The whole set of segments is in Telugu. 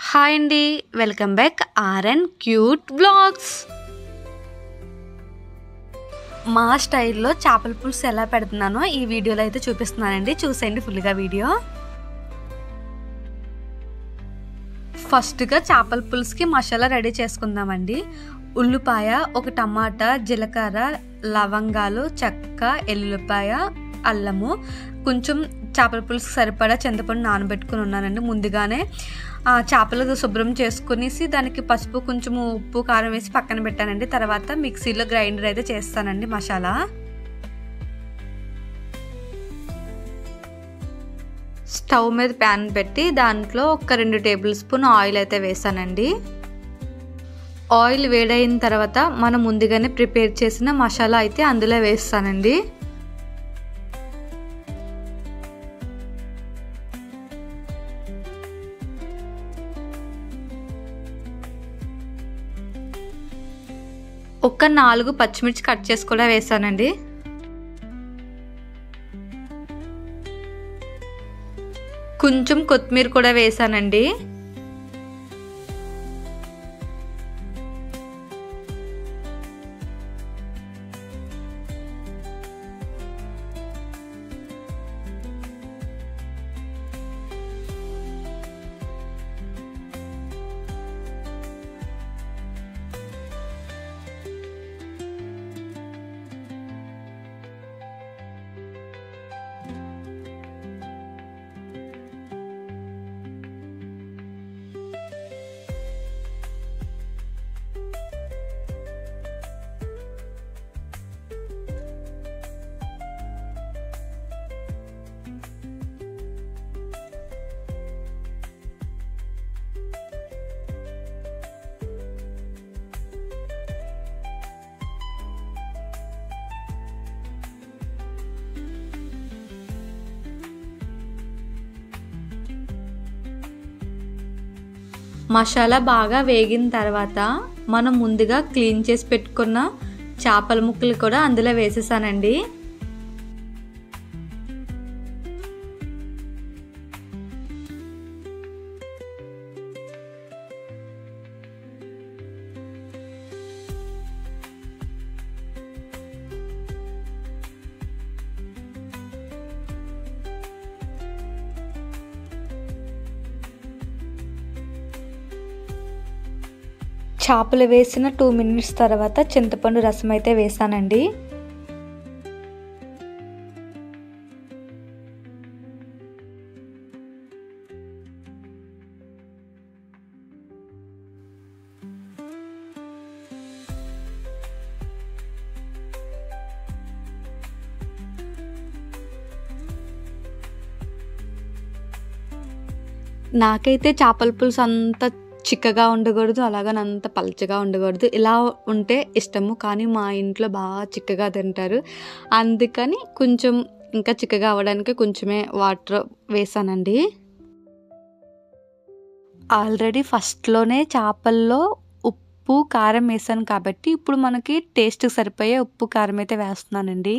హాయ్ అండి, welcome back RN cute blogs. మా స్టైల్లో చేపల పులుసు ఎలా పెడుతున్నానో ఈ వీడియోలో అయితే చూపిస్తున్నానండి. చూసేయండి ఫుల్గా వీడియో. ఫస్ట్గా చేపల పులుసుకి మసాలా రెడీ చేసుకుందామండి. ఉల్లిపాయ, ఒక టమాటా, జీలకర్ర, లవంగాలు, చెక్క, ఎల్లుల్లిపాయ, అల్లము, కొంచెం చేపల పులుసుకి సరిపడా చింతపండు నానబెట్టుకుని ఉన్నానండి. ముందుగానే చేపలు శుభ్రం చేసుకునేసి దానికి పసుపు, కొంచెం ఉప్పు, కారం వేసి పక్కన పెట్టానండి. తర్వాత మిక్సీలో గ్రైండర్ అయితే చేస్తానండి మసాలా. స్టవ్ మీద ప్యాన్ పెట్టి దాంట్లో ఒక 2 టేబుల్ స్పూన్ ఆయిల్ అయితే వేసానండి. ఆయిల్ వేడైన తర్వాత మనం ముందుగానే ప్రిపేర్ చేసిన మసాలా అయితే అందులో వేస్తానండి. ఒక 4 పచ్చిమిర్చి కట్ చేసి కూడా వేసానండి. కొంచెం కొత్తిమీర కూడా వేసానండి. మసాలా బాగా వేగిన తర్వాత మనం ముందుగా క్లీన్ చేసి పెట్టుకున్న చేపల ముక్కలు కూడా అందులో వేసేసానండి. చేపలు వేసిన 2 మినిట్స్ తర్వాత చింతపండు రసం అయితే వేసానండి. నాకైతే చేపల పులుసు అంత చిక్కగా ఉండకూడదు, అలాగనంత పలచగా ఉండకూడదు. ఇలా ఉంటే ఇష్టము, కానీ మా ఇంట్లో బాగా చిక్కగా తింటారు. అందుకని కొంచెం ఇంకా చిక్కగా అవ్వడానికి కొంచెమే వాటర్ వేసానండి. ఆల్రెడీ ఫస్ట్లోనే చేపల్లో ఉప్పు, కారం వేసాను కాబట్టి ఇప్పుడు మనకి టేస్ట్కి సరిపోయే ఉప్పు, కారం అయితే వేస్తున్నానండి.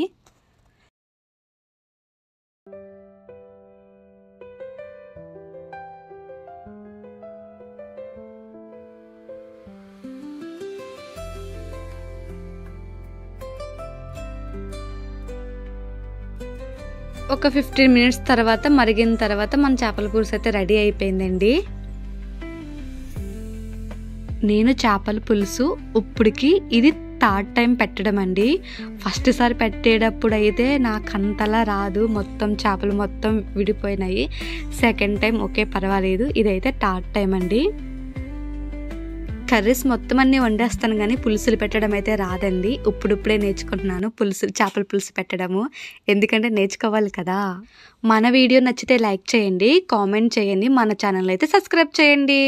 ఒక 15 మినిట్స్ తర్వాత మరిగిన తర్వాత మన చేపల పులుసు అయితే రెడీ అయిపోయిందండి. నేను చేపల పులుసు ఇప్పటికి ఇది 3rd టైం పెట్టడం అండి. ఫస్ట్ సారి పెట్టేటప్పుడు అయితే నాకు అంతలా రాదు, మొత్తం చేపలు మొత్తం విడిపోయినాయి. సెకండ్ టైం ఓకే పర్వాలేదు, ఇదైతే 3rd టైం అండి. కర్రీస్ మొత్తం అన్నీ వండేస్తాను కానీ పులుసులు పెట్టడం అయితే రాదండి. ఇప్పుడిప్పుడే నేర్చుకుంటున్నాను చేపల పులుసు పెట్టడము, ఎందుకంటే నేర్చుకోవాలి కదా. మన వీడియో నచ్చితే లైక్ చేయండి, కామెంట్ చేయండి, మన ఛానల్ అయితే సబ్స్క్రైబ్ చేయండి.